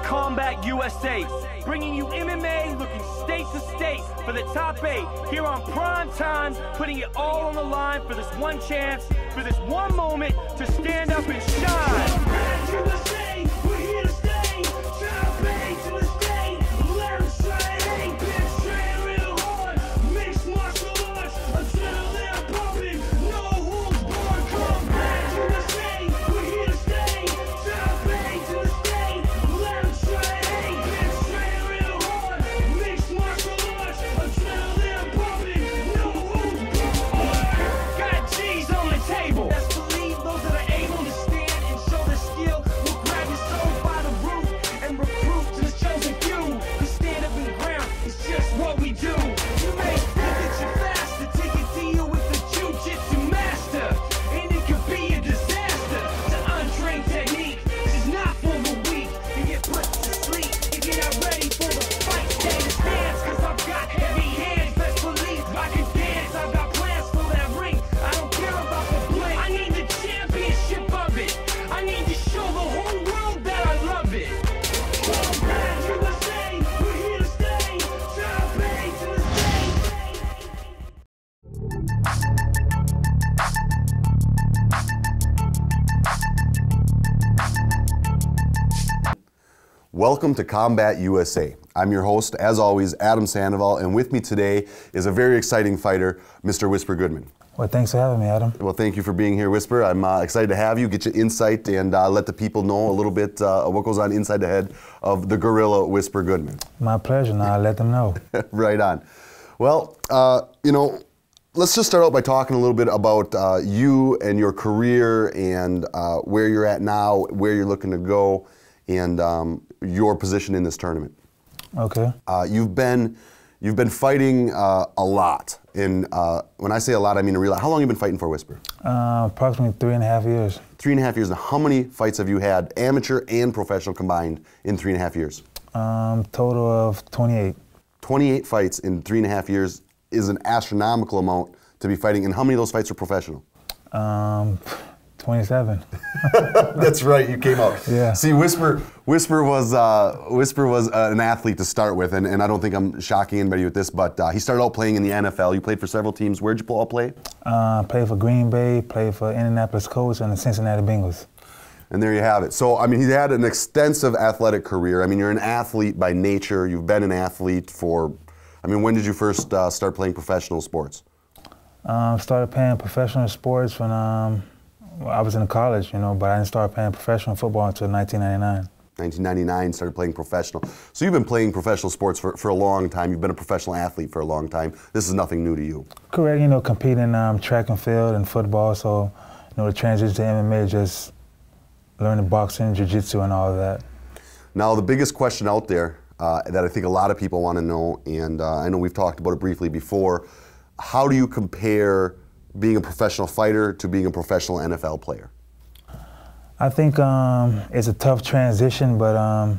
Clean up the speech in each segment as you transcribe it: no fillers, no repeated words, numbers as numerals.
Combat USA, bringing you MMA looking state to state for the top 8 here on prime time, putting it all on the line for this one chance, for this one moment to stand up and shine. Combat USA, we're here to stay. Top 8 to the state. Let them say, been straight real hard. Mixed martial arts until they're pumping. No holds barred. Combat USA, we're here to stay. Top 8 to the state. Let them say, been straight real hard. Mixed martial arts until they're pumping. No holds barred. Got G's on the table. Best believe those that are able to stand and show their skill will grab your soul by the root and recruit to the chosen few. We stand up in the ground, it's just what we do. You may think that you're faster, take a deal with the jiu-jitsu master, and it could be a disaster. The untrained technique is not for the weak. You get put to sleep if you're not ready for the fight. Stay to stance, cause I've got heavy hands. Best believe I can dance, I've got plans for that ring. I don't care about the blink, I need the championship of it. I need to show the whole world that I love it. Combat USA, we're here to stay. Top 8 to the state. Welcome to Combat USA. I'm your host, as always, Adam Sandoval, and with me today is a very exciting fighter, Mr. Whisper Goodman. Well, thanks for having me, Adam. Well, thank you for being here, Whisper. I'm excited to have you, get your insight, and let the people know a little bit what goes on inside the head of the gorilla Whisper Goodman. My pleasure. Now I'll let them know. Right on. Well, you know, let's just start out by talking a little bit about you and your career and where you're at now, where you're looking to go, and your position in this tournament. Okay. You've been fighting a lot. When I say a lot, I mean a real lot. How long have you been fighting for, Whisper? Approximately 3.5 years. 3.5 years. Now, how many fights have you had, amateur and professional combined, in 3.5 years? Total of 28. 28 fights in 3.5 years is an astronomical amount to be fighting. And how many of those fights are professional? 27. That's right, you came out. Yeah. See, Whisper was an athlete to start with, and I don't think I'm shocking anybody with this, but he started out playing in the NFL. You played for several teams. Where'd you all play? Played for Green Bay, played for Indianapolis Colts, and the Cincinnati Bengals. And there you have it. So, I mean, he had an extensive athletic career. I mean, you're an athlete by nature. You've been an athlete for, I mean, when did you first start playing professional sports? Started playing professional sports when I was in college, you know, but I didn't start playing professional football until 1999. 1999, started playing professional. So you've been playing professional sports for a long time. You've been a professional athlete for a long time. This is nothing new to you. Correct, you know, competing track and field and football, so, you know, the transition to MMA, just learning boxing, jiu-jitsu, and all of that. Now, the biggest question out there that I think a lot of people want to know, and I know we've talked about it briefly before, how do you compare being a professional fighter to being a professional NFL player? I think it's a tough transition, but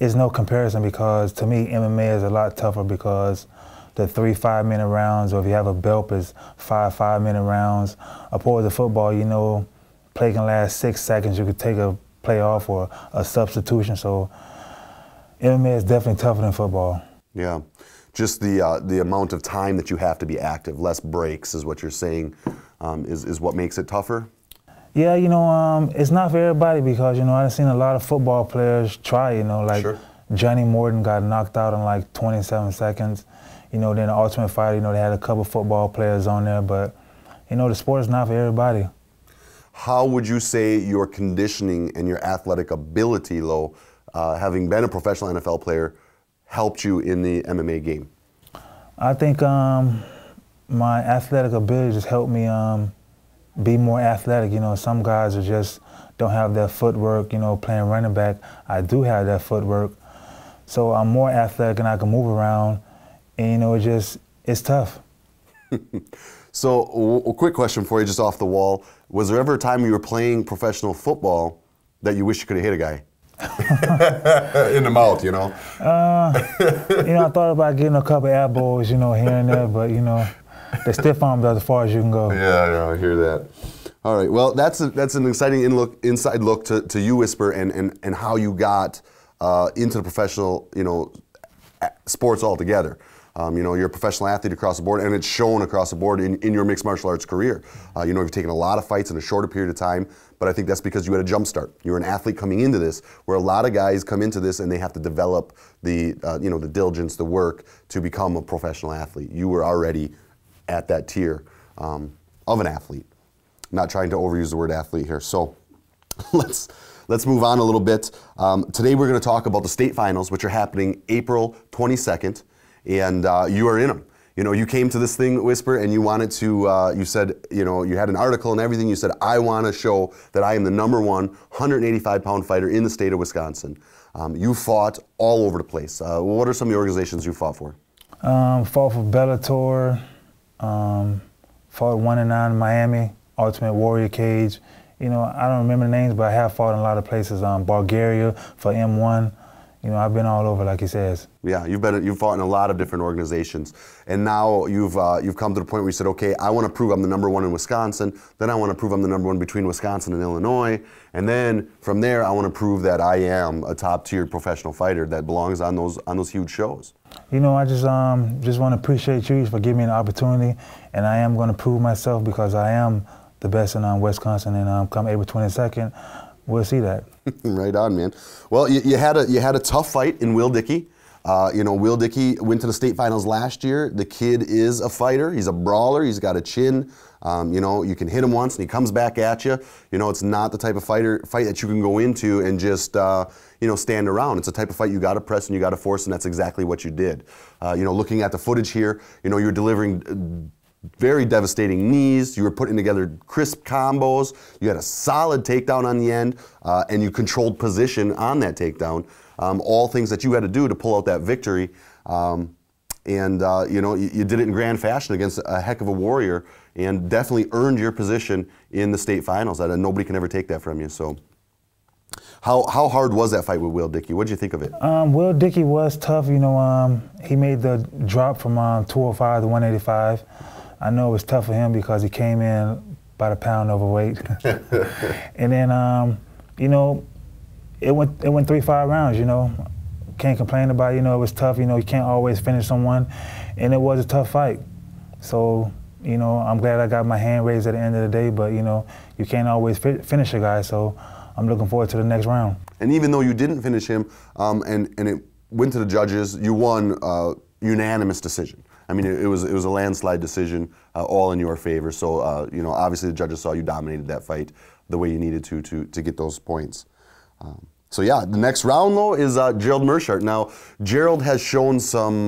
it's no comparison because to me MMA is a lot tougher because the 3 5-minute rounds, or if you have a belt, is 5 5-minute rounds. Opposed to football, you know, play can last 6 seconds. You could take a play off or a substitution. So MMA is definitely tougher than football. Yeah. Just the amount of time that you have to be active, less breaks is what you're saying, is what makes it tougher? Yeah, you know, it's not for everybody because, you know, I've seen a lot of football players try, you know, like Sure. Johnny Morton got knocked out in like 27 seconds. You know, then the Ultimate Fighter, you know, they had a couple football players on there, but, you know, the sport is not for everybody. How would you say your conditioning and your athletic ability, Lo, having been a professional NFL player, helped you in the MMA game? I think my athletic ability just helped me be more athletic. You know, some guys are just don't have that footwork, you know, playing running back. I do have that footwork. So I'm more athletic and I can move around. And, you know, it's tough. So a quick question for you, just off the wall. Was there ever a time you were playing professional football that you wish you could have hit a guy? In the mouth, you know? You know, I thought about getting a couple elbows, you know, here and there, but, you know, the stiff arms are as far as you can go. Yeah, I hear that. All right, well, that's an exciting inside look to you, Whisper, and how you got into the professional, sports altogether. You're a professional athlete across the board, and it's shown across the board in your mixed martial arts career. You've taken a lot of fights in a shorter period of time, but I think that's because you had a jump start. You're an athlete coming into this, where a lot of guys come into this and they have to develop the diligence, the work to become a professional athlete. You were already at that tier of an athlete. Not trying to overuse the word athlete here. So let's move on a little bit. Today we're going to talk about the state finals, which are happening April 22nd. And you are in them. You came to this thing, Whisper, and you wanted to, you said, you had an article and everything. You said, I want to show that I am the #1 185-pound fighter in the state of Wisconsin. You fought all over the place. What are some of the organizations you fought for? Fought for Bellator, fought 1 and 9 in Miami, Ultimate Warrior Cage. I don't remember the names, but I have fought in a lot of places. Bulgaria for M1. I've been all over, like he says. Yeah, you've fought in a lot of different organizations, and now you've come to the point where you said, okay, I want to prove I'm the #1 in Wisconsin. Then I want to prove I'm the #1 between Wisconsin and Illinois, and then from there I want to prove that I am a top-tier professional fighter that belongs on those huge shows. I just want to appreciate you for giving me an opportunity, and I am going to prove myself because I am the best in Wisconsin, and come April 22nd, we'll see that. Right on, man. Well, you had a tough fight in Will Dickey. Will Dickey went to the state finals last year. The kid is a fighter. He's a brawler. He's got a chin. You can hit him once and he comes back at you. It's not the type of fight that you can go into and just stand around. It's a type of fight you got to press and you got to force, and that's exactly what you did. Looking at the footage here, you're delivering very devastating knees. You were putting together crisp combos. You had a solid takedown on the end, and you controlled position on that takedown. All things that you had to do to pull out that victory. You did it in grand fashion against a heck of a warrior, and definitely earned your position in the state finals. Nobody can ever take that from you. So, how hard was that fight with Will Dickey? What did you think of it? Will Dickey was tough. He made the drop from 205 to 185. I know it was tough for him because he came in about a pound overweight. And then, it went 3-5 rounds, Can't complain about it. It was tough. You can't always finish someone. And it was a tough fight. So, I'm glad I got my hand raised at the end of the day, but, you can't always finish a guy. So I'm looking forward to the next round. And even though you didn't finish him and it went to the judges, you won unanimous decision. I mean, it was a landslide decision, all in your favor. So, obviously the judges saw you dominated that fight the way you needed to get those points. So yeah, the next round though is Gerald Mershart. Now, Gerald has shown some.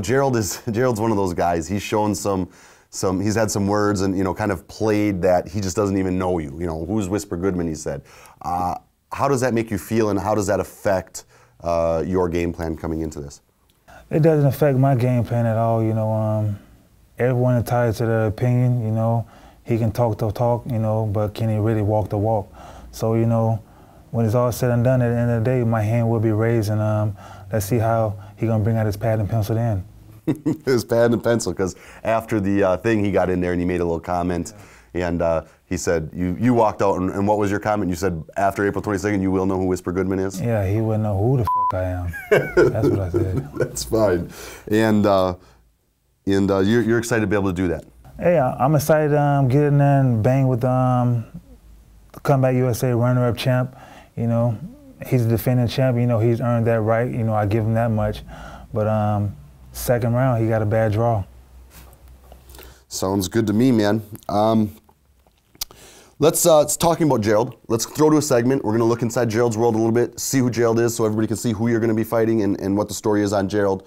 Gerald's one of those guys. He's shown some. He's had some words and kind of played that he just doesn't even know you. Who's Whisper Goodman? He said. How does that make you feel, and how does that affect your game plan coming into this? It doesn't affect my game plan at all. Everyone entitled to their opinion. He can talk the talk, but can he really walk the walk? So, when it's all said and done, at the end of the day, my hand will be raised, and let's see how he gonna bring out his pad and pencil then. His pad and pencil, because after the thing, he got in there and he made a little comment, and he said, you walked out, and what was your comment? You said, after April 22nd, you will know who Whisper Goodman is? Yeah, he wouldn't know who the f*** I am. That's what I said. That's fine. And you're excited to be able to do that? Hey, I'm excited to get in there and bang with the Comeback USA runner-up champ. He's the defending champ. He's earned that right. I give him that much. But second round, he got a bad draw. Sounds good to me, man. Let's talking about Gerald. Let's throw to a segment. We're going to look inside Gerald's world a little bit, see who Gerald is, so everybody can see who you're going to be fighting and what the story is on Gerald.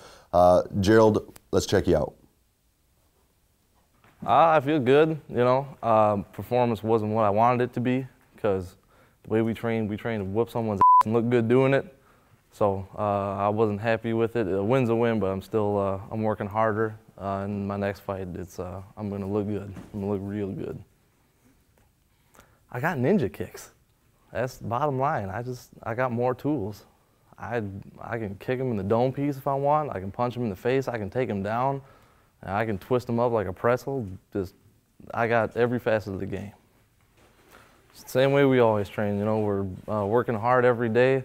Gerald, let's check you out. I feel good. Performance wasn't what I wanted it to be because the way we train to whoop someone's ass and look good doing it. So I wasn't happy with it. A win's a win, but I'm still I'm working harder. In my next fight, I'm gonna look good. I'm gonna look real good. I got ninja kicks. That's the bottom line. I got more tools. I can kick him in the dome piece if I want. I can punch him in the face. I can take him down. I can twist him up like a pretzel. I got every facet of the game. Same way we always train. You know, we're working hard every day,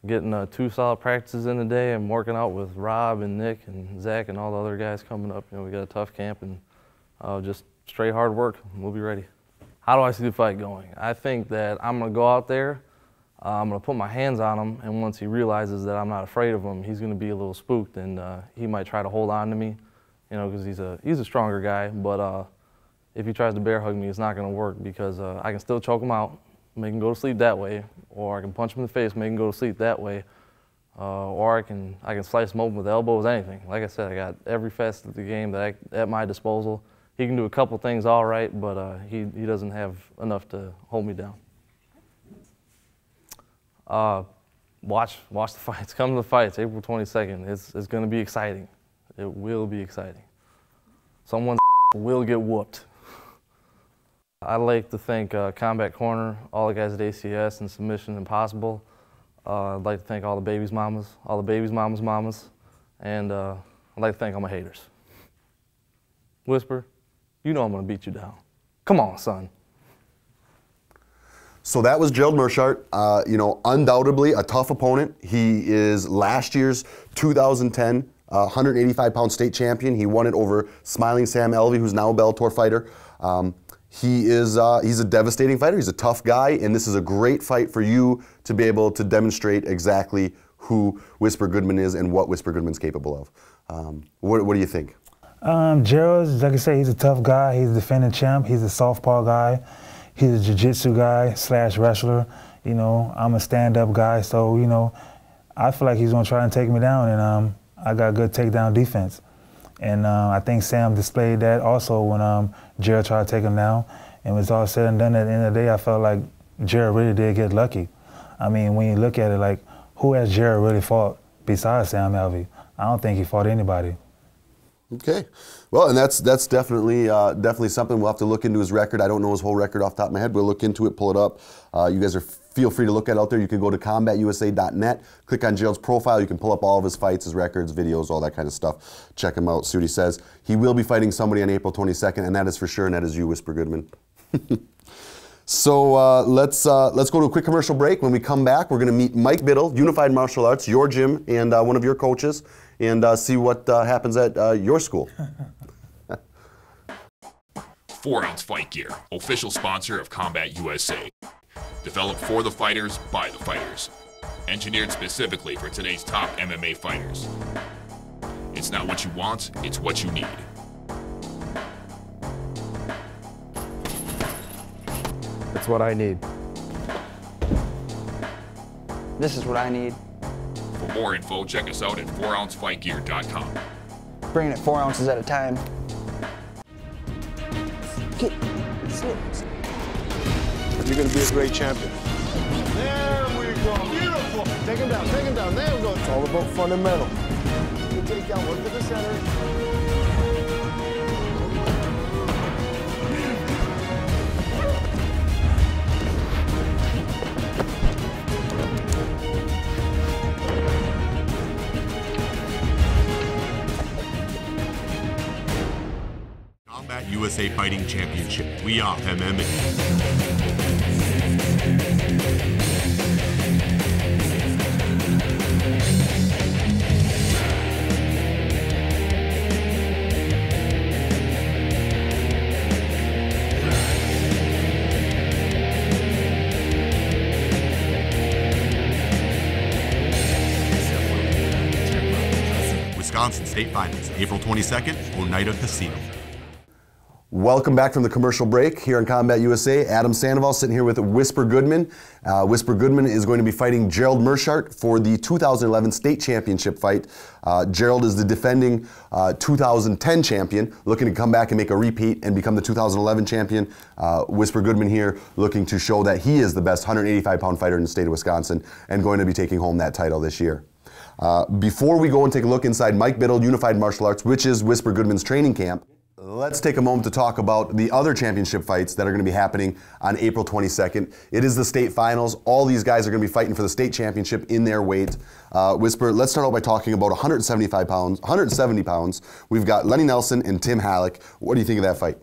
getting 2 solid practices in a day, and working out with Rob and Nick and Zach and all the other guys coming up. You know, we got a tough camp, and just straight hard work, and we'll be ready. How do I see the fight going? I think that I'm going to go out there, I'm going to put my hands on him, and once he realizes that I'm not afraid of him, he's going to be a little spooked, and he might try to hold on to me, you know, because he's a stronger guy. But if he tries to bear hug me, it's not going to work, because I can still choke him out, make him go to sleep that way, or I can punch him in the face, make him go to sleep that way, or I can slice him open with elbows, anything. Like I said, I got every facet of the game at my disposal. He can do a couple things all right, but he doesn't have enough to hold me down. Watch the fights. Come to the fights, April 22nd. It's going to be exciting. It will be exciting. Someone will get whooped. I'd like to thank Combat Corner, all the guys at ACS and Submission Impossible. I'd like to thank all the babies' mamas, and I'd like to thank all my haters. Whisper, you know I'm going to beat you down. Come on, son. So that was Gerald Meerschaert, you know, undoubtedly a tough opponent. He is last year's 2010 185-pound state champion. He won it over Smiling Sam Alvey, who's now a Bellator fighter. He's a devastating fighter. He's a tough guy, and this is a great fight for you to be able to demonstrate exactly who Whisper Goodman is and what Whisper Goodman's capable of. What do you think? Gerald, like I say, he's a tough guy. He's a defending champ. He's a southpaw guy. He's a jiu-jitsu guy / wrestler. You know, I'm a stand-up guy, so, you know, I feel like he's going to try and take me down, and I got good takedown defense. And I think Sam displayed that also when Gerald tried to take him down. And when it's all said and done, at the end of the day, I felt like Gerald really did get lucky. I mean, when you look at it, like, who has Gerald really fought besides Sam Alvey? I don't think he fought anybody. Okay, well, and that's definitely something. We'll have to look into his record. I don't know his whole record off the top of my head. We'll look into it, pull it up. You guys feel free to look at it out there. You can go to combatusa.net, click on Gerald's profile. You can pull up all of his fights, his records, videos, all that kind of stuff. Check him out. See what he says. He will be fighting somebody on April 22nd, and that is for sure, and that is you, Whisper Goodman. So let's go to a quick commercial break. When we come back, we're going to meet Mike Biddle, Unified Martial Arts, your gym, and one of your coaches, and see what happens at your school. 4-Ounce Fight Gear, official sponsor of Combat USA. Developed for the fighters, by the fighters. Engineered specifically for today's top MMA fighters. It's not what you want, it's what you need. That's what I need. This is what I need. For more info, check us out at 4ouncefightgear.com. Bringing it 4 ounces at a time. Okay. You're going to be a great champion. There we go. Beautiful. Take him down. Take him down. There we go. It's all about fundamental. You take down one to the center. Combat USA Fighting Championship. We are MMA. Wisconsin State Finals, April 22nd, Oneida Casino. Welcome back from the commercial break here on Combat USA. Adam Sandoval sitting here with Whisper Goodman. Whisper Goodman is going to be fighting Gerald Meerschaert for the 2011 state championship fight. Gerald is the defending 2010 champion, looking to come back and make a repeat and become the 2011 champion. Whisper Goodman here looking to show that he is the best 185-pound fighter in the state of Wisconsin and going to be taking home that title this year. Before we go and take a look inside Mike Biddle Unified Martial Arts, which is Whisper Goodman's training camp, let's take a moment to talk about the other championship fights that are going to be happening on April 22nd. It is the state finals. All these guys are going to be fighting for the state championship in their weight. Whisper, let's start out by talking about 170 pounds. We've got Lenny Nelson and Tim Halleck. What do you think of that fight?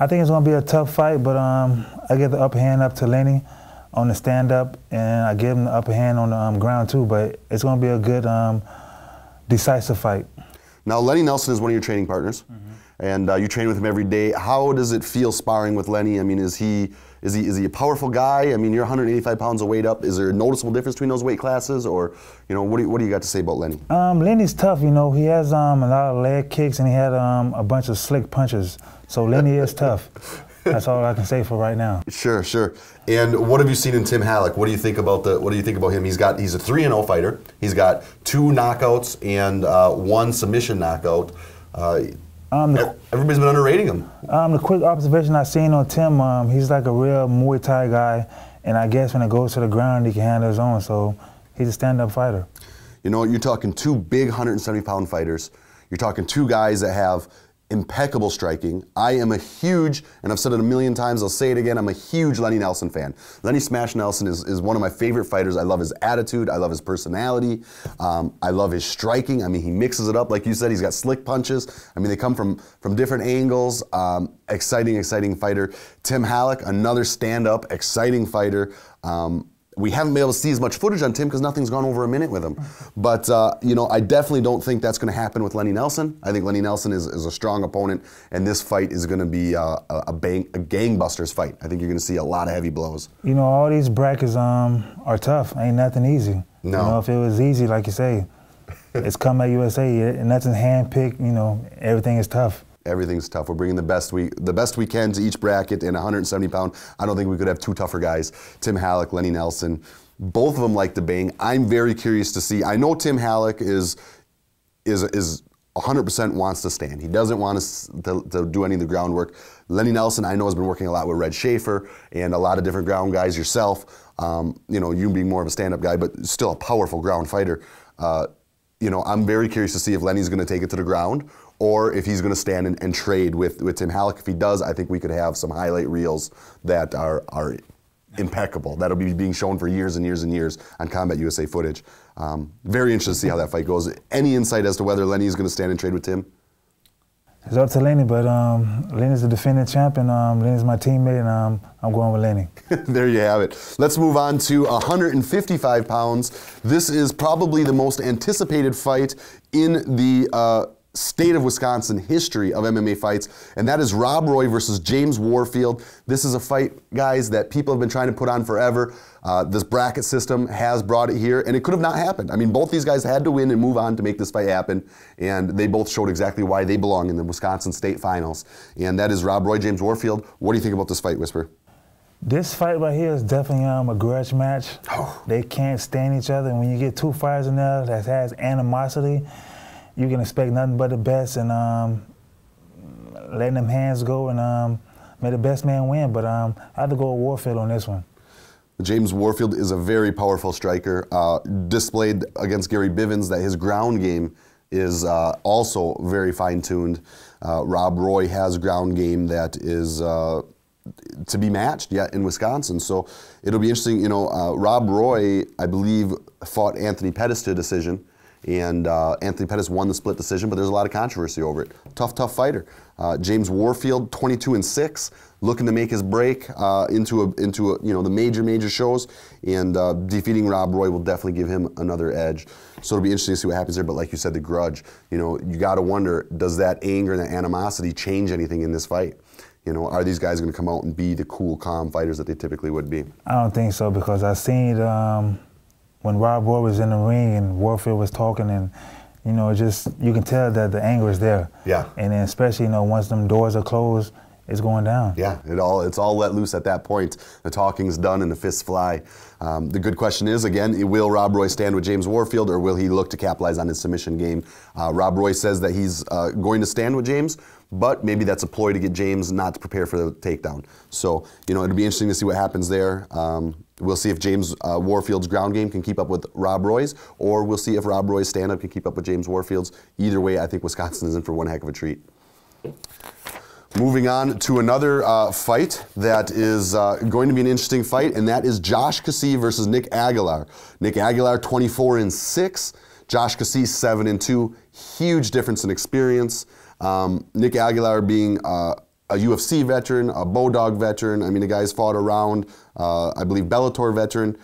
I think it's going to be a tough fight, but I give the upper hand up to Lenny on the stand-up, and I give him the upper hand on the ground too, but it's going to be a good, decisive fight. Now, Lenny Nelson is one of your training partners, and you train with him every day. How does it feel sparring with Lenny? I mean, is he a powerful guy? I mean, you're 185 pounds of weight up. Is there a noticeable difference between those weight classes, or what do you got to say about Lenny? Lenny's tough. He has a lot of leg kicks, and he had a bunch of slick punches. So Lenny is tough. That's all I can say for right now. Sure, sure. And what have you seen in Tim Halleck? What do you think about him? He's a 3-0 fighter. He's got 2 knockouts and 1 submission knockout. Everybody's been underrating him. The quick observation I've seen on Tim, he's like a real Muay Thai guy, and I guess when it goes to the ground, he can handle his own. So he's a stand-up fighter. You're talking 2 big 170-pound fighters. You're talking 2 guys that have impeccable striking. I am a huge, and I've said it a million times, I'll say it again, I'm a huge Lenny Nelson fan. Lenny Smash Nelson is one of my favorite fighters. I love his attitude, I love his personality, I love his striking. I mean, he mixes it up. Like you said, he's got slick punches. I mean, they come from different angles. Exciting fighter. Tim Halleck, another stand-up, exciting fighter. We haven't been able to see as much footage on Tim because nothing's gone over a minute with him. But, I definitely don't think that's going to happen with Lenny Nelson. I think Lenny Nelson is a strong opponent, and this fight is going to be a gangbusters fight. I think you're going to see a lot of heavy blows. All these brackets are tough. Ain't nothing easy. No. If it was easy, like you say, it's Combat USA. Nothing's handpicked. Everything is tough. Everything's tough. We're bringing the best we can to each bracket in 170 pound. I don't think we could have 2 tougher guys. Tim Halleck, Lenny Nelson, both of them like to bang. I'm very curious to see. I know Tim Halleck is 100% wants to stand. He doesn't want to do any of the groundwork. Lenny Nelson, I know, has been working a lot with Red Schaefer and a lot of different ground guys yourself. You being more of a stand-up guy, but still a powerful ground fighter. I'm very curious to see if Lenny's going to take it to the ground, or if he's going to stand and trade with Tim Halleck. If he does, I think we could have some highlight reels that are impeccable. That'll be being shown for years and years and years on Combat USA footage. Very interested to see how that fight goes. Any insight as to whether Lenny's going to stand and trade with Tim? It's up to Lenny, but Lenny's the defending champion. Lenny's my teammate, and I'm going with Lenny. There you have it. Let's move on to 155 pounds. This is probably the most anticipated fight in the state of Wisconsin history of MMA fights, and that is Rob Roy versus James Warfield. This is a fight, guys, that people have been trying to put on forever. This bracket system has brought it here, and it could have not happened. I mean, both these guys had to win and move on to make this fight happen, and they both showed exactly why they belong in the Wisconsin State Finals, and that is Rob Roy, James Warfield. What do you think about this fight, Whisper? This fight right here is definitely a grudge match. They can't stand each other, and when you get 2 fighters in there that has animosity, you can expect nothing but the best, and letting them hands go, and may the best man win. But I have to go with Warfield on this one. James Warfield is a very powerful striker. Displayed against Gary Bivens that his ground game is also very fine-tuned. Rob Roy has ground game that is to be matched yet in Wisconsin. So it'll be interesting. Rob Roy, I believe, fought Anthony Pettis to a decision. And Anthony Pettis won the split decision, but there's a lot of controversy over it. Tough fighter. James Warfield, 22-6, looking to make his break into the major shows, and defeating Rob Roy will definitely give him another edge. So it'll be interesting to see what happens there. But like you said, the grudge. You got to wonder, does that anger and that animosity change anything in this fight? Are these guys going to come out and be the cool, calm fighters that they typically would be? I don't think so, because I seen when Rob Roy was in the ring and Warfield was talking, and you can tell that the anger is there. Yeah. And then especially once them doors are closed, it's going down. Yeah, it's all let loose at that point. The talking's done and the fists fly. The good question is, again, will Rob Roy stand with James Warfield, or will he look to capitalize on his submission game? Rob Roy says that he's going to stand with James, but maybe that's a ploy to get James not to prepare for the takedown. So, it'll be interesting to see what happens there. We'll see if James Warfield's ground game can keep up with Rob Roy's, or we'll see if Rob Roy's stand-up can keep up with James Warfield's. Either way, I think Wisconsin is in for one heck of a treat. Moving on to another fight that is going to be an interesting fight, and that is Josh Cassie versus Nick Aguilar. Nick Aguilar, 24-6. Josh Cassie, 7-2. Huge difference in experience. Nick Aguilar being a UFC veteran, a Bodog veteran. I mean, the guy's fought around, I believe, Bellator veteran.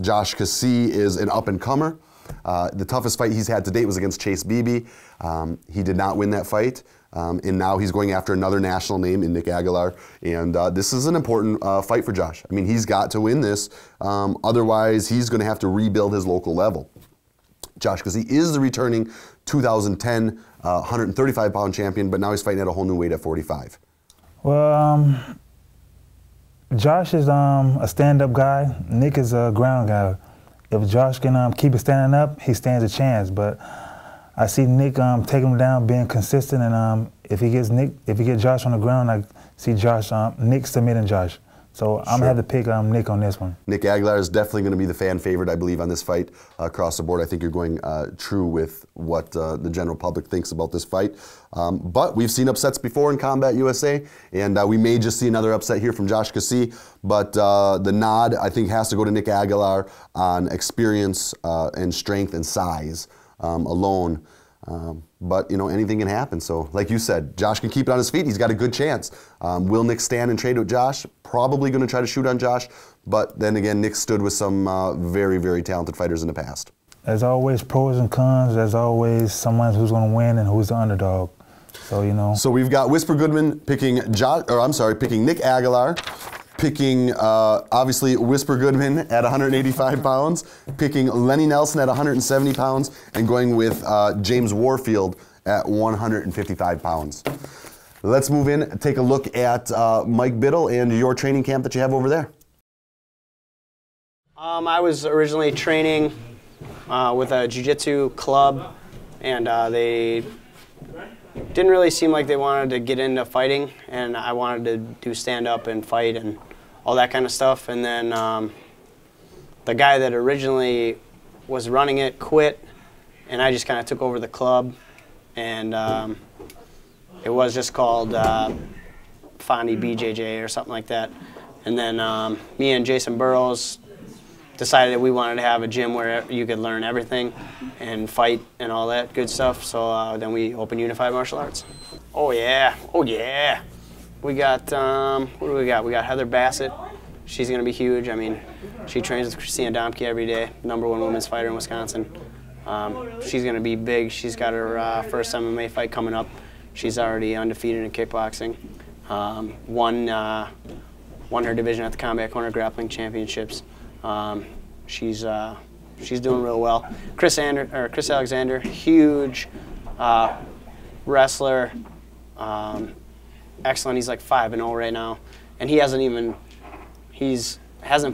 Josh Cassie is an up-and-comer. The toughest fight he's had to date was against Chase Beebe. He did not win that fight, and now he's going after another national name in Nick Aguilar. And this is an important fight for Josh. I mean, he's got to win this. Otherwise, he's going to have to rebuild his local level. Josh Cassie is the returning 2010 135-pound champion, but now he's fighting at a whole new weight at 45. Well, Josh is a stand-up guy. Nick is a ground guy. If Josh can keep it standing up, he stands a chance. But I see Nick taking him down, being consistent, and if he gets Josh on the ground, I see Nick submitting Josh. So I'm gonna have to pick Nick on this one. Nick Aguilar is definitely going to be the fan favorite, I believe, on this fight across the board. I think you're going true with what the general public thinks about this fight. But we've seen upsets before in Combat USA, and we may just see another upset here from Josh Cassie. But the nod, I think, has to go to Nick Aguilar on experience and strength and size alone. But, you know, anything can happen. So, like you said, Josh can keep it on his feet. He's got a good chance. Will Nick stand and trade with Josh? Probably going to try to shoot on Josh. But then again, Nick stood with some very, very talented fighters in the past. There's always pros and cons. There's always someone who's going to win and who's the underdog. So, you know. So we've got Whisper Goodman picking Nick Aguilar. Picking, obviously, Whisper Goodman at 185 pounds, picking Lenny Nelson at 170 pounds, and going with James Warfield at 155 pounds. Let's move in and take a look at Mike Biddle and your training camp that you have over there. I was originally training with a jiu-jitsu club, and they didn't really seem like they wanted to get into fighting, and I wanted to do stand-up and fight and all that kind of stuff. And then the guy that originally was running it quit, and I just kind of took over the club. And it was just called Fondy BJJ or something like that. And then me and Jason Burrows decided that we wanted to have a gym where you could learn everything and fight and all that good stuff. So then we opened Unified Martial Arts. Oh yeah, oh yeah. We got, what do we got? We got Heather Bassett. She's going to be huge. I mean, she trains with Christina Domke every day, #1 women's fighter in Wisconsin. She's going to be big. She's got her first MMA fight coming up. She's already undefeated in kickboxing. Won her division at the Combat Corner Grappling Championships. She's doing real well. Chris Alexander, huge wrestler. Excellent. He's like 5-0 right now, and he hasn't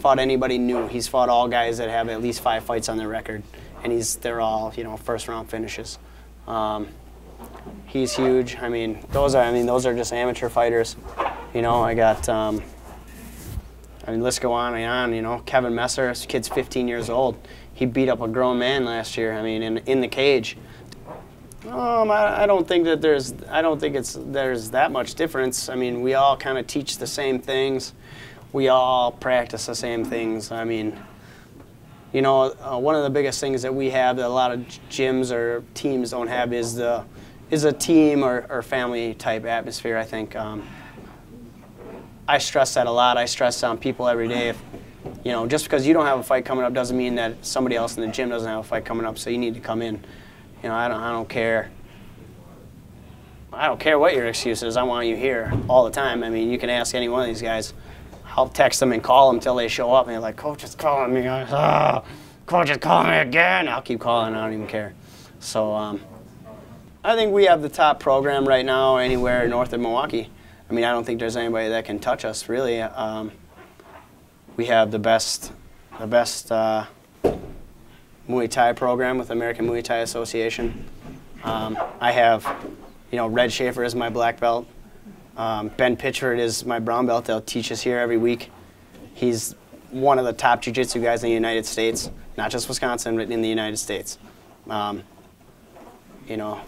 fought anybody new. He's fought all guys that have at least 5 fights on their record, and they're all, you know, first round finishes. He's huge. I mean, those are just amateur fighters. You know, I got let's go on and on. You know, Kevin Messer, this kid's 15 years old. He beat up a grown man last year. I mean, in the cage. I don't think that there's that much difference. I mean, we all kind of teach the same things. We all practice the same things. I mean, you know, one of the biggest things that we have that a lot of gyms or teams don't have is a team or family type atmosphere, I think. I stress that a lot. I stress on people every day. You know, just because you don't have a fight coming up doesn't mean that somebody else in the gym doesn't have a fight coming up, so you need to come in. You know, I don't care. I don't care what your excuse is. I want you here all the time. I mean, you can ask any one of these guys. I'll text them and call them until they show up, and they're like, "Coach is calling me. Coach is calling me again." I'll keep calling. I don't even care. So I think we have the top program right now anywhere north of Milwaukee. I mean, I don't think there's anybody that can touch us, really. We have the best Muay Thai program with the American Muay Thai Association. I have, you know, Red Schaefer is my black belt. Ben Pitchford is my brown belt that teaches here every week. He's one of the top jiu-jitsu guys in the United States, not just Wisconsin, but in the United States. You know,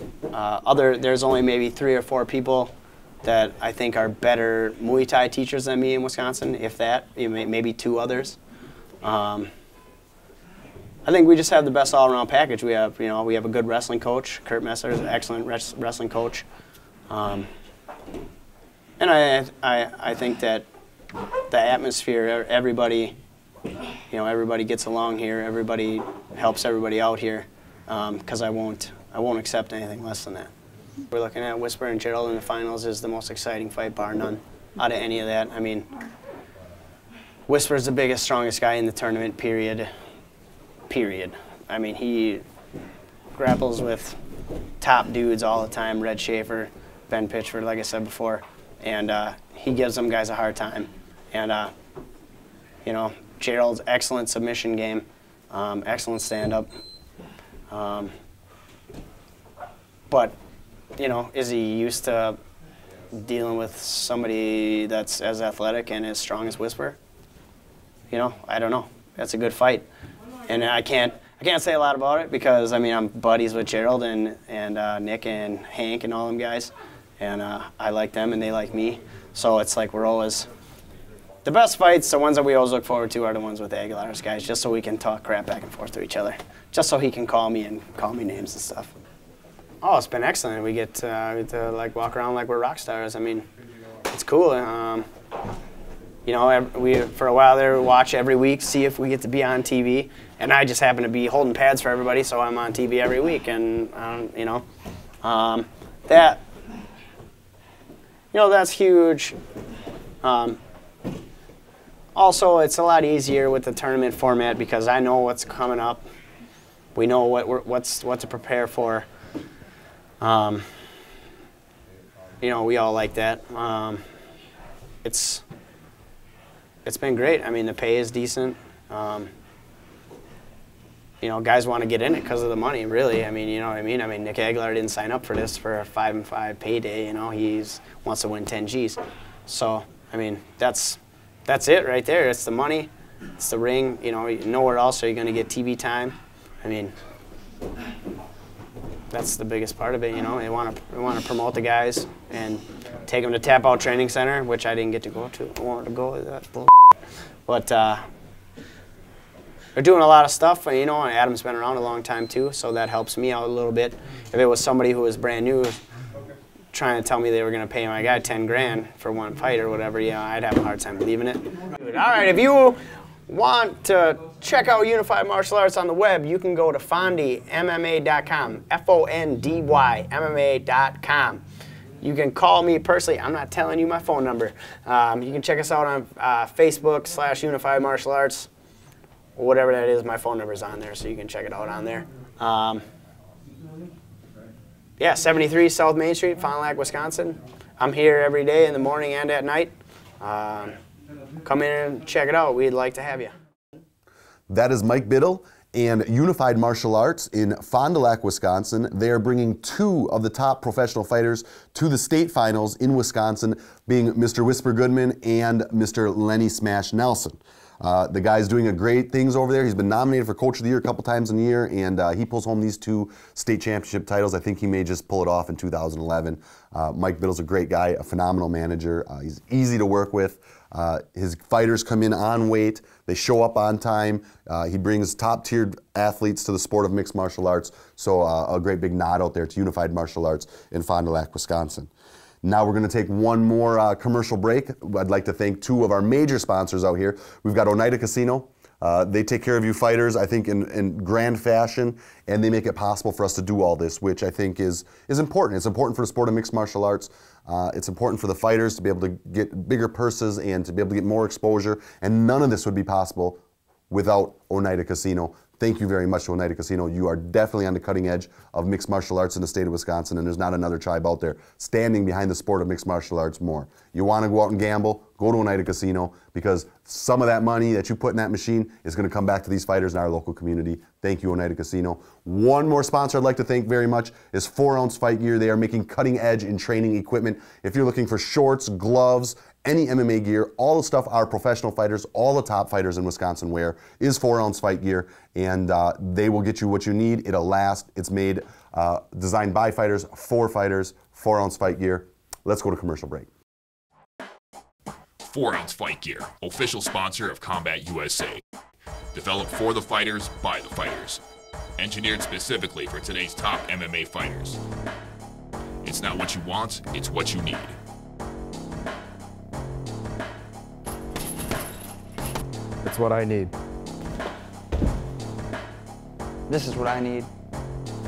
there's only maybe 3 or 4 people that I think are better Muay Thai teachers than me in Wisconsin, if that, maybe 2 others. I think we just have the best all-around package. We have, you know, we have a good wrestling coach. Kurt Messer is an excellent wrestling coach. And I think that the atmosphere, everybody, everybody gets along here. Everybody helps everybody out here, because I won't accept anything less than that. We're looking at Whisper and Gerald in the finals is the most exciting fight, bar none, out of any of that. I mean, Whisper's the biggest, strongest guy in the tournament, period. I mean, he grapples with top dudes all the time, Red Schaefer, Ben Pitchford, like I said before, and he gives them guys a hard time. And, Gerald's excellent submission game, excellent stand-up. But, is he used to dealing with somebody that's as athletic and as strong as Whisper? I don't know. That's a good fight. And I can't say a lot about it because, I mean, I'm buddies with Gerald and Nick and Hank and all them guys. And I like them and they like me. So it's like we're always, the best fights, the ones that we always look forward to are the ones with Aguilar's guys, just so we can talk crap back and forth to each other. Just so he can call me and call me names and stuff. Oh, it's been excellent. We get to like walk around like we're rock stars. I mean, it's cool. We for a while there watch every week, see if we get to be on TV, and I just happen to be holding pads for everybody, so I'm on TV every week, and that's huge. Also, it's a lot easier with the tournament format because I know what's coming up. We know what to prepare for. We all like that. It's been great. I mean, the pay is decent. Guys want to get in it because of the money, really. I mean, you know what I mean? I mean, Nick Aguilar didn't sign up for this for a 5-5 payday. He wants to win 10 G's. So, I mean, that's it right there. It's the money. It's the ring. Nowhere else are you going to get TV time. I mean, that's the biggest part of it. They want to promote the guys and take them to Tap Out Training Center, which I didn't get to go to. I wanted to go to that bull. But they're doing a lot of stuff. And Adam's been around a long time too, so that helps me out a little bit. If it was somebody who was brand new trying to tell me they were going to pay my guy 10 grand for one fight or whatever, I'd have a hard time believing it. All right, if you want to check out Unified Martial Arts on the web, you can go to FondyMMA.com, F-O-N-D-Y, MMA.com. You can call me personally. I'm not telling you my phone number. You can check us out on Facebook /Unified Martial Arts, or whatever that is. My phone number's on there, so you can check it out on there. 73 South Main Street, Fond du Lac, Wisconsin. I'm here every day in the morning and at night. Come in and check it out. We'd like to have you. That is Mike Biddle and Unified Martial Arts in Fond du Lac, Wisconsin. They are bringing 2 of the top professional fighters to the state finals in Wisconsin, being Mr. Whisper Goodman and Mr. Lenny Smash Nelson. The guy's doing great things over there. He's been nominated for Coach of the Year a couple times in the year, and he pulls home these 2 state championship titles. I think he may just pull it off in 2011. Mike Biddle's a great guy, a phenomenal manager. He's easy to work with. His fighters come in on weight. They show up on time. He brings top-tiered athletes to the sport of mixed martial arts. So a great big nod out there to Unified Martial Arts in Fond du Lac, Wisconsin. Now we're going to take one more commercial break. I'd like to thank 2 of our major sponsors out here. We've got Oneida Casino. They take care of you fighters, I think, in grand fashion, and they make it possible for us to do all this, which I think is important. It's important for the sport of mixed martial arts. It's important for the fighters to be able to get bigger purses and to be able to get more exposure, and none of this would be possible without Oneida Casino. Thank you very much to Oneida Casino. You are definitely on the cutting edge of mixed martial arts in the state of Wisconsin, and there's not another tribe out there standing behind the sport of mixed martial arts more. You want to go out and gamble, go to Oneida Casino, because some of that money that you put in that machine is going to come back to these fighters in our local community. Thank you, Oneida Casino. One more sponsor I'd like to thank very much is 4-Ounce Fight Gear. They are making cutting edge in training equipment. If you're looking for shorts, gloves, any MMA gear, all the stuff our professional fighters, all the top fighters in Wisconsin wear is 4-Ounce Fight Gear, and they will get you what you need. It'll last. It's made, designed by fighters, for fighters, 4-Ounce Fight Gear. Let's go to commercial break. 4-Ounce Fight Gear, official sponsor of Combat USA. Developed for the fighters, by the fighters. Engineered specifically for today's top MMA fighters. It's not what you want, it's what you need. It's what I need. This is what I need.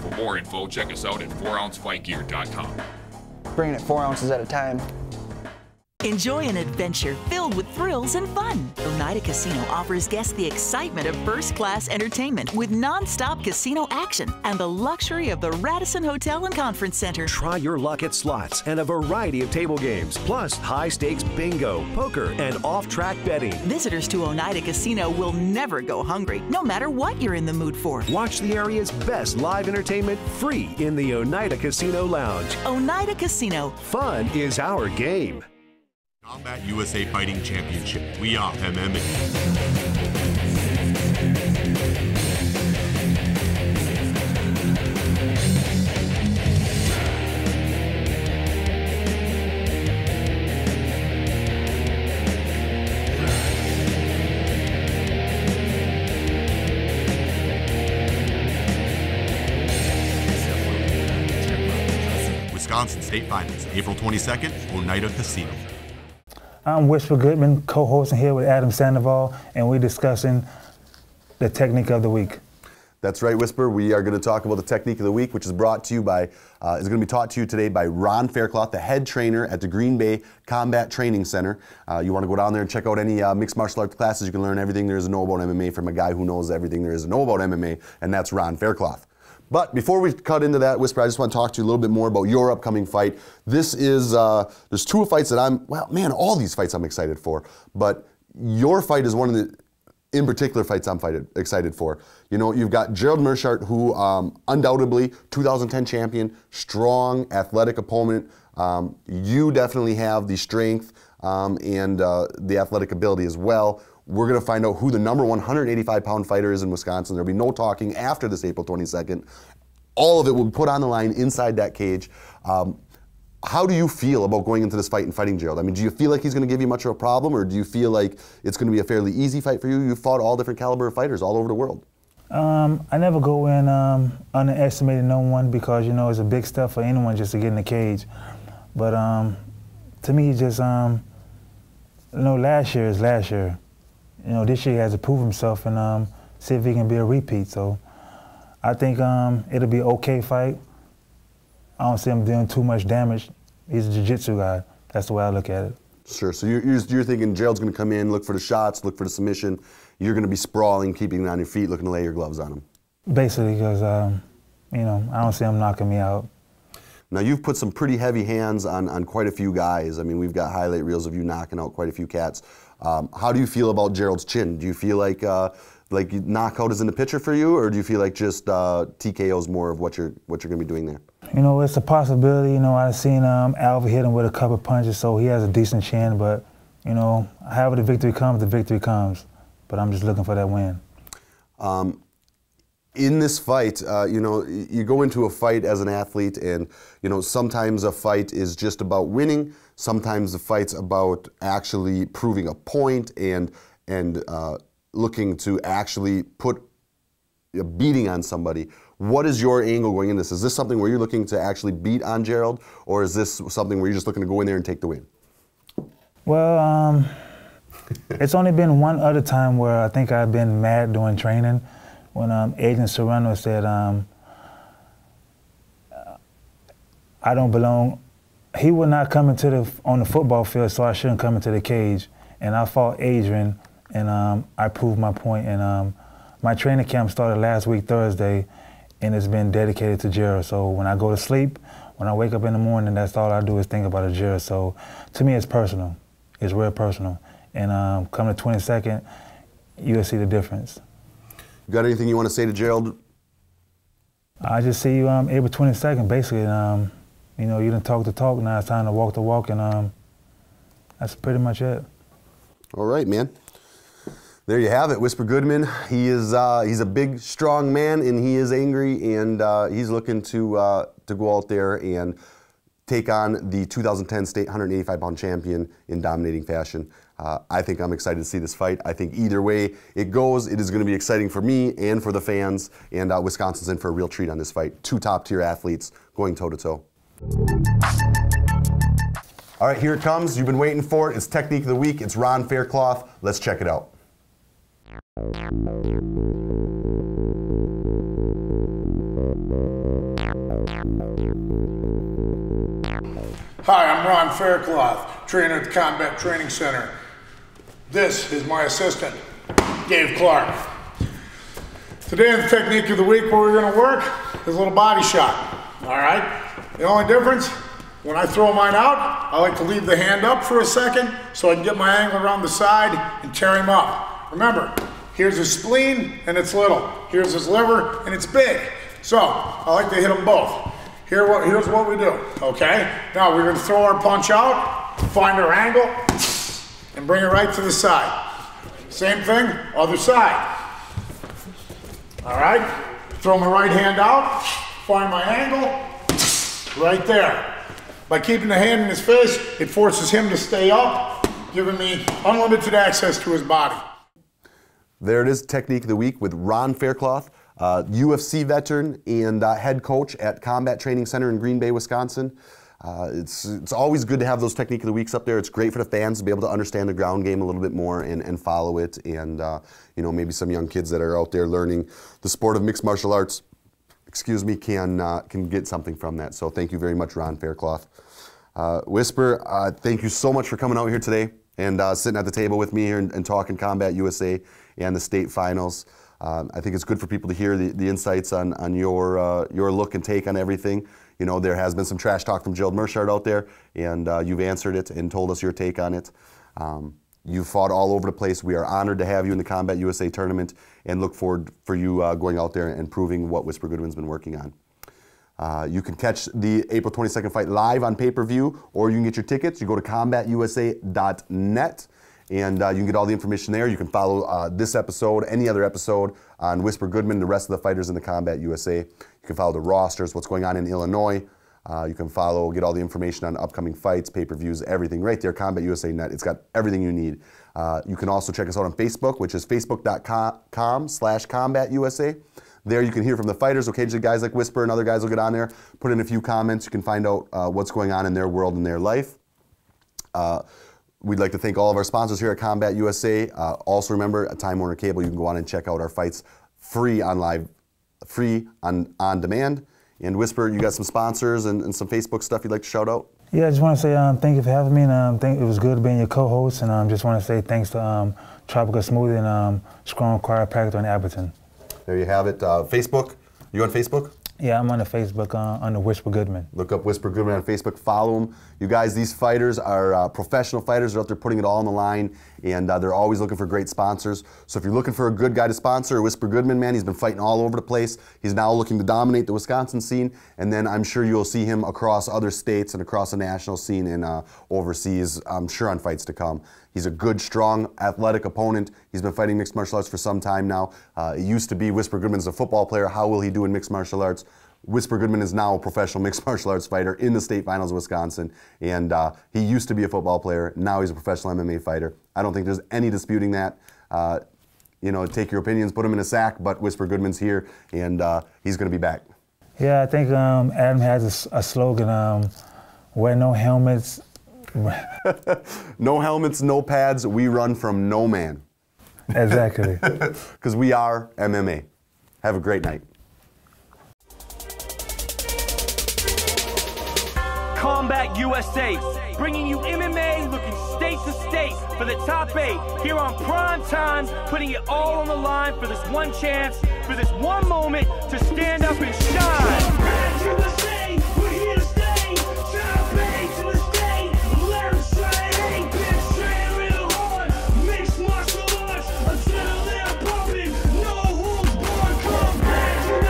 For more info, check us out at 4ouncefightgear.com. Bringing it 4 ounces at a time. Enjoy an adventure filled with thrills and fun. Oneida Casino offers guests the excitement of first-class entertainment with non-stop casino action and the luxury of the Radisson Hotel and Conference Center. Try your luck at slots and a variety of table games, plus high-stakes bingo, poker, and off-track betting. Visitors to Oneida Casino will never go hungry, no matter what you're in the mood for. Watch the area's best live entertainment free in the Oneida Casino Lounge. Oneida Casino. Fun is our game. Combat USA Fighting Championship. We are MMA. Wisconsin State Finals, April 22nd, Oneida Casino. I'm Whisper Goodman, co-hosting here with Adam Sandoval, and we're discussing the technique of the week. That's right, Whisper. We are going to talk about the technique of the week, which is brought to you by, is going to be taught to you today by Ron Faircloth, the head trainer at the Green Bay Combat Training Center. You want to go down there and check out any mixed martial arts classes. You can learn everything there is to know about MMA from a guy who knows everything there is to know about MMA, and that's Ron Faircloth. But before we cut into that, Whisper, I just want to talk to you a little bit more about your upcoming fight. This is, there's two fights that all these fights I'm excited for. But your fight is one of the, in particular, fights I'm excited for. You know, you've got Gerald Meerschaert, who undoubtedly 2010 champion, strong, athletic opponent. You definitely have the strength and the athletic ability as well. We're going to find out who the number 185-pound fighter is in Wisconsin. There'll be no talking after this April 22nd. All of it will be put on the line inside that cage. How do you feel about going into this fight and fighting Gerald? I mean, do you feel like he's going to give you much of a problem, or do you feel like it's going to be a fairly easy fight for you? You've fought all different caliber of fighters all over the world. I never go in underestimating no one because, you know, it's a big step for anyone just to get in the cage. But to me, just, you know, last year is last year. You know, this year he has to prove himself and see if he can be a repeat. So I think it'll be an okay fight. I don't see him doing too much damage. He's a jiu-jitsu guy. That's the way I look at it. Sure. So you're thinking Gerald's going to come in, look for the shots, look for the submission. You're going to be sprawling, keeping him on your feet, looking to lay your gloves on him. Basically, because, you know, I don't see him knocking me out. Now, you've put some pretty heavy hands on quite a few guys. I mean, we've got highlight reels of you knocking out quite a few cats. How do you feel about Gerald's chin? Do you feel like knockout is in the picture for you, or do you feel like just TKO is more of what you're going to be doing there? You know, it's a possibility. You know, I've seen Alva hit him with a couple punches, so he has a decent chin. But, you know, however the victory comes. But I'm just looking for that win. In this fight, you know, you go into a fight as an athlete, and, you know, sometimes a fight is just about winning. Sometimes the fight's about actually proving a point and looking to actually put a beating on somebody. What is your angle going in this? Is this something where you're looking to actually beat on Gerald, or is this something where you're just looking to go in there and take the win? Well, it's only been one other time where I think I've been mad during training when Agent Serrano said I don't belong. He would not come on the football field, so I shouldn't come into the cage. And I fought Adrian, and I proved my point. And my training camp started last week, Thursday, and it's been dedicated to Gerald. So when I go to sleep, when I wake up in the morning, that's all I do is think about a Gerald. So to me, it's personal. It's real personal. And come the 22nd, you'll see the difference. You got anything you want to say to Gerald? I just see you April 22nd, basically. And, you know, you done talk the talk, now it's time to walk the walk, and that's pretty much it. All right, man. There you have it, Whisper Goodman. He is he's a big, strong man, and he is angry, and he's looking to go out there and take on the 2010 state 185-pound champion in dominating fashion. I think I'm excited to see this fight. I think either way it goes, it is going to be exciting for me and for the fans, and Wisconsin's in for a real treat on this fight. Two top-tier athletes going toe-to-toe. All right, here it comes. You've been waiting for it. It's Technique of the Week. It's Ron Faircloth. Let's check it out. Hi, I'm Ron Faircloth, trainer at the Combat Training Center. This is my assistant, Dave Clark. Today in the technique of the week where we're going to work is a little body shot, all right? The only difference, when I throw mine out, I like to leave the hand up for a second so I can get my angle around the side and tear him up. Remember, here's his spleen and it's little. Here's his liver and it's big. So, I like to hit them both. Here's what we do, okay? Now we're gonna throw our punch out, find our angle, and bring it right to the side. Same thing, other side. All right? Throw my right hand out, find my angle, right there. By keeping the hand in his face, it forces him to stay up, giving me unlimited access to his body. There it is, Technique of the Week with Ron Faircloth, UFC veteran and head coach at Combat Training Center in Green Bay, Wisconsin. It's always good to have those Technique of the Weeks up there. It's great for the fans to be able to understand the ground game a little bit more and follow it. And you know, maybe some young kids that are out there learning the sport of mixed martial arts, can get something from that. So thank you very much, Ron Faircloth. Whisper, thank you so much for coming out here today and sitting at the table with me here and talking Combat USA and the state finals. I think it's good for people to hear the insights on your look and take on everything. You know, there has been some trash talk from Gerald Mershard out there, and you've answered it and told us your take on it. You've fought all over the place. We are honored to have you in the Combat USA tournament and look forward for you going out there and proving what Whisper Goodman's been working on. You can catch the April 22nd fight live on pay-per-view, or you can get your tickets. You go to combatusa.net. And you can get all the information there. You can follow this episode, any other episode on Whisper Goodman, the rest of the fighters in the Combat USA. You can follow the rosters, what's going on in Illinois. You can get all the information on upcoming fights, pay-per-views, everything right there, Combat USA Net. It's got everything you need. You can also check us out on Facebook, which is facebook.com/CombatUSA. There you can hear from the fighters. Occasionally guys like Whisper and other guys will get on there, put in a few comments. You can find out what's going on in their world and their life. We'd like to thank all of our sponsors here at Combat USA. Also remember, at Time Warner Cable, you can go on and check out our fights free on demand. And Whisper, you got some sponsors and some Facebook stuff you'd like to shout out? Yeah, I just want to say thank you for having me, and it was good being your co-host. And just want to say thanks to Tropical Smoothie and Strong Chiropractor in Abington. There you have it. Facebook, you on Facebook? Yeah, I'm on the Facebook under Whisper Goodman. Look up Whisper Goodman on Facebook. Follow them. You guys, these fighters are professional fighters. They're out there putting it all on the line, and they're always looking for great sponsors. So if you're looking for a good guy to sponsor, Whisper Goodman, man, he's been fighting all over the place. He's now looking to dominate the Wisconsin scene, and then I'm sure you'll see him across other states and across the national scene and overseas, I'm sure, on fights to come. He's a good, strong, athletic opponent. He's been fighting mixed martial arts for some time now. It used to be Whisper Goodman's a football player. How will he do in mixed martial arts? Whisper Goodman is now a professional mixed martial arts fighter in the state finals of Wisconsin. And he used to be a football player. Now he's a professional MMA fighter. I don't think there's any disputing that. You know, take your opinions, put them in a sack, but Whisper Goodman's here, and he's going to be back. Yeah, I think Adam has a slogan, wear no helmets. No helmets, no pads, we run from no man. Exactly. Because we are MMA. Have a great night. Combat USA, bringing you MMA looking state to state for the top 8 here on prime time, putting it all on the line for this one chance, for this one moment to stand up and